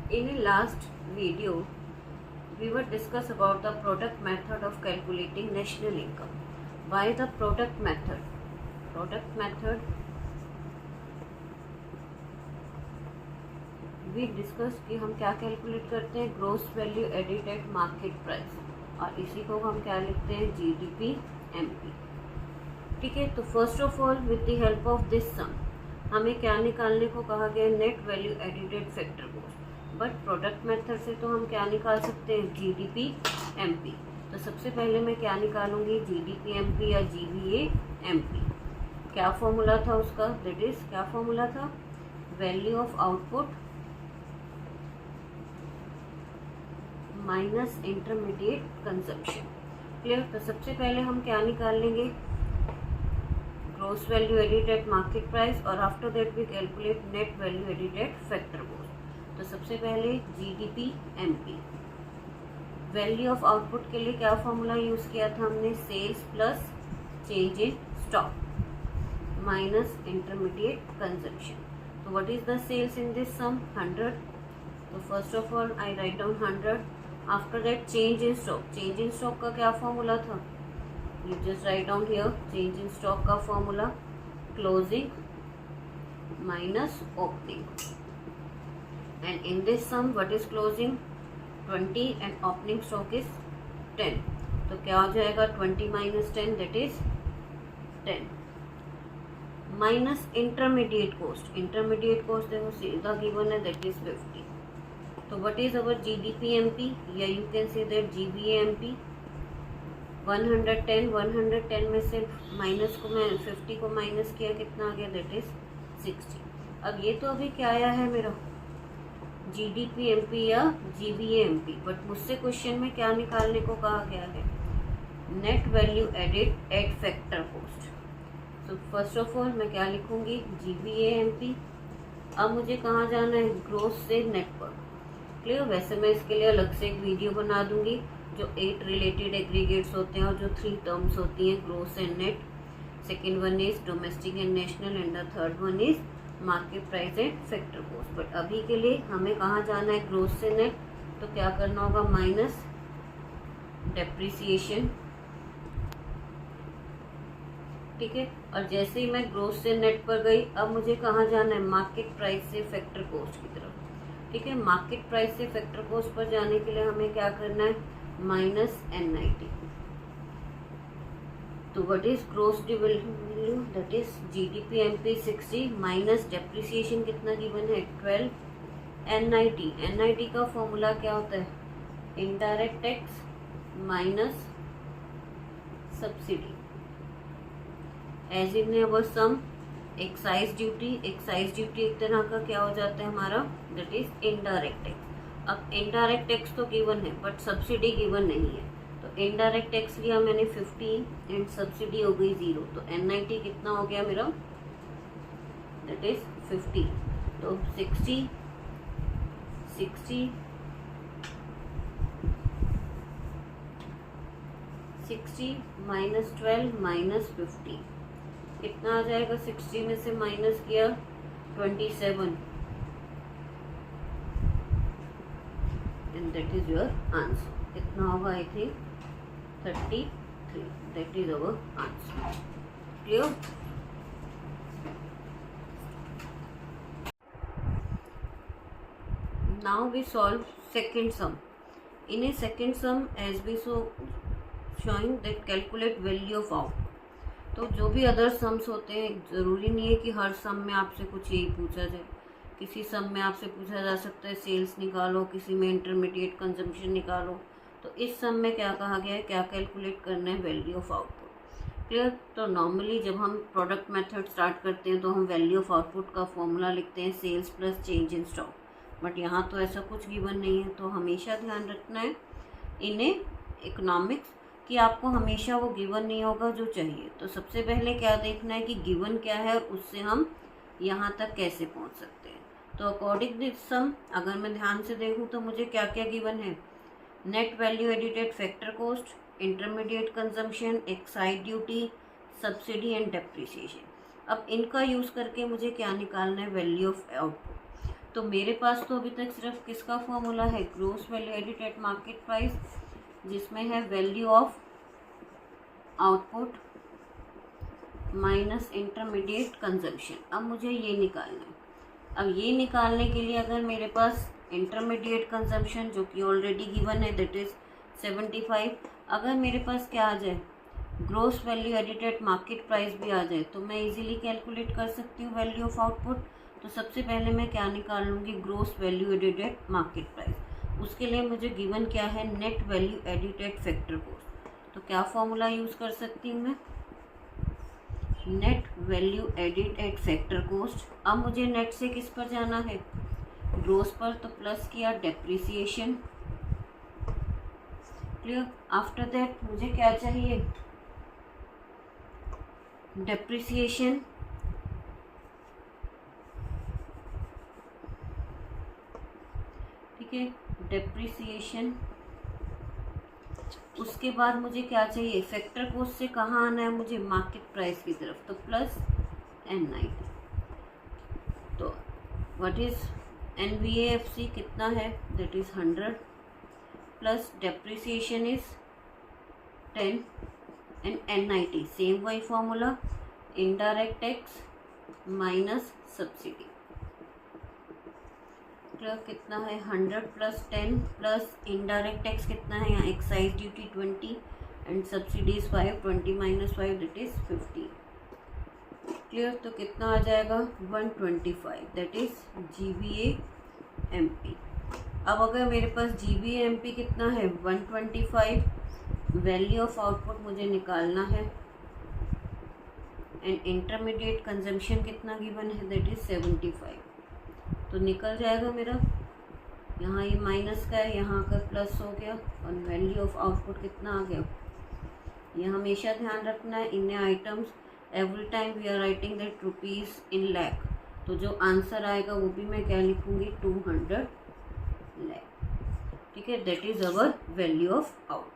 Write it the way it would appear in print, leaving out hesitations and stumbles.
In a last video, we were discuss about the product method of calculating national income. Why the product method? Product method we discuss कि हम क्या calculate करते हैं, gross value added at market price, और इसी को हम क्या लिखते हैं, जीडीपी एमपी। ठीक है, तो first of all with the help of this sum हमें क्या निकालने को कहा गया, net value edited factor cost. But product method से तो हम क्या निकाल सकते हैं, जीडीपी एमपी। तो सबसे पहले मैं क्या निकालूंगी, जीडीपी एमपी या जीवीए एमपी। क्या फॉर्मूला था उसका, दैट इज क्या फॉर्मूला था, value of output minus intermediate consumption. Clear. तो सबसे पहले हम क्या निकाल लेंगे, gross value added at market price, और after that we calculate net value added at factor cost. तो सबसे पहले GDP MP, value of output के लिए क्या फॉर्मूला यूज किया था हमने, sales plus change in stock minus intermediate consumption. तो what is the sales in this sum, 100। तो first of all I write down 100। After that change in stock, change in stock का क्या formula था, you just write down here, change in stock का formula closing minus opening, and in this sum what is closing 20 and opening stock is 10। तो क्या हो जाएगा, 20 minus 10 that is 10 minus intermediate cost. Intermediate cost देखो सीधा given है, that is 50। तो what is our GDP MP, या you can say that GVA MP. 110 में से माइनस को मैं 50 को माइनस किया, कितना आ गया, दैट इज 60। अब ये तो अभी क्या आया है मेरा, जीडीपी एमपी या जीबीए एमपी, बट मुझसे क्वेश्चन में क्या निकालने को कहा गया है, net value added at factor cost. तो फर्स्ट ऑफ ऑल मैं क्या लिखूंगी, जीबीए एमपी। अब मुझे कहाँ जाना है, ग्रोस से नेट पर। क्लियर। वैसे मैं इसके लिए अलग से एक वीडियो बना दूंगी, जो 8 रिलेटेड एग्रीगेट्स होते हैं और जो 3 टर्म्स होती हैं, gross and net. Second one is domestic and national, and the third one is market price and factor cost. But अभी के लिए हमें कहाँ जाना है, ग्रोस से नेट। तो क्या करना होगा, माइनस डेप्रिसिएशन। ठीक है, और जैसे ही मैं ग्रोस से नेट पर गई, अब मुझे कहाँ जाना है, मार्केट प्राइस से फैक्टर कॉस्ट की तरफ। ठीक है, मार्केट प्राइस से फैक्टर कॉस्ट पर जाने के लिए हमें क्या करना है, माइनस NIT। तो what is gross value, that is GDP MP 60 minus depreciation कितना गिवन है, 12। NIT का फॉर्मूला क्या होता है, indirect tax minus subsidy. As in our sum excise duty, excise duty एक तरह का क्या हो जाता है हमारा, दैट इज इनडायरेक्ट टैक्स। अब इनडायरेक्ट टैक्स तो गिवन है बट सब्सिडी गिवन नहीं है, तो इनडायरेक्ट टैक्स लिया मैंने 50 एंड सब्सिडी हो गई 0। तो NIT कितना हो गया मेरा, दैट इज 50। तो 60 माइनस 12 माइनस 50 कितना आ जाएगा, 60 में से माइनस किया 27, and that is your answer. कितना होगा, I think 33, that is our answer. Clear. Now we solve second sum. In a second sum as be showing that calculate value of out. तो जो भी अदर सम्स होते हैं, ज़रूरी नहीं है कि हर सम में आपसे कुछ यही पूछा जाए। किसी सम में आपसे पूछा जा सकता है सेल्स निकालो, किसी में इंटरमीडिएट कंजम्पशन निकालो। तो इस सम में क्या कहा गया है, क्या कैलकुलेट करना है, वैल्यू ऑफ आउटपुट। क्लियर। तो नॉर्मली जब हम प्रोडक्ट मेथड स्टार्ट करते हैं तो हम वैल्यू ऑफ आउटपुट का फॉर्मूला लिखते हैं, sales plus change in stock. But यहाँ तो ऐसा कुछ गिवन नहीं है, तो हमेशा ध्यान रखना है इन इकोनॉमिक्स कि आपको हमेशा वो गिवन नहीं होगा जो चाहिए। तो सबसे पहले क्या देखना है कि गिवन क्या है और उससे हम यहाँ तक कैसे पहुँच सकते हैं। तो अकॉर्डिंग दिस सम अगर मैं ध्यान से देखूँ तो मुझे क्या क्या गिवन है, net value edited factor cost, intermediate consumption, excise duty, subsidy and depreciation. अब इनका यूज़ करके मुझे क्या निकालना है, वैल्यू ऑफ आउटपुट। तो मेरे पास तो अभी तक सिर्फ किसका फॉर्मूला है, gross value added at market price, जिसमें है value of output minus intermediate consumption. अब मुझे ये निकालना है। अब ये निकालने के लिए अगर मेरे पास इंटरमीडिएट कंजम्पशन जो कि ऑलरेडी गिवन है दैट इज 75, अगर मेरे पास क्या आ जाए gross value added at market price भी आ जाए तो मैं इजीली कैलकुलेट कर सकती हूँ वैल्यू ऑफ आउटपुट। तो सबसे पहले मैं क्या निकाल लूँगी, gross value added at market price. उसके लिए मुझे गिवन क्या है, net value edited factor cost. तो क्या फॉर्मूला यूज़ कर सकती हूँ मैं, net value added at factor cost. अब मुझे नेट से किस पर जाना है, ग्रोस पर, तो प्लस किया डेप्रिसिएशन। क्लियर। आफ्टर दैट मुझे क्या चाहिए, डेप्रिसिएशन, ठीक है, डेप्रिसिएशन। उसके बाद मुझे क्या चाहिए, फैक्टर कॉस्ट से कहाँ आना है मुझे, मार्केट प्राइस की तरफ, तो प्लस N90। तो व्हाट इज NVAFC कितना है, that is 100 plus depreciation is 10 and N90 same वही formula, indirect tax minus subsidy. कितना है 100 प्लस 10 प्लस इनडायरेक्ट टैक्स कितना है, यहाँ excise duty 20 and subsidies 5, 20 minus 5 that is 50। Clear. तो कितना आ जाएगा 125, दैट इज GVA/MP। अब अगर मेरे पास GVA/MP कितना है 125, वैल्यू ऑफ आउटपुट मुझे निकालना है एंड इंटरमीडिएट कंजम्पशन कितना गिवन है, दैट इज 75। तो निकल जाएगा मेरा, यहाँ ये माइनस का है, यहाँ का प्लस हो गया और वैल्यू ऑफ आउटपुट कितना आ गया। ये हमेशा ध्यान रखना है इन items, every time we are writing that rupees in lakh. तो जो आंसर आएगा वो भी मैं क्या लिखूँगी, 200 लैख। ठीक है, that is our value of output.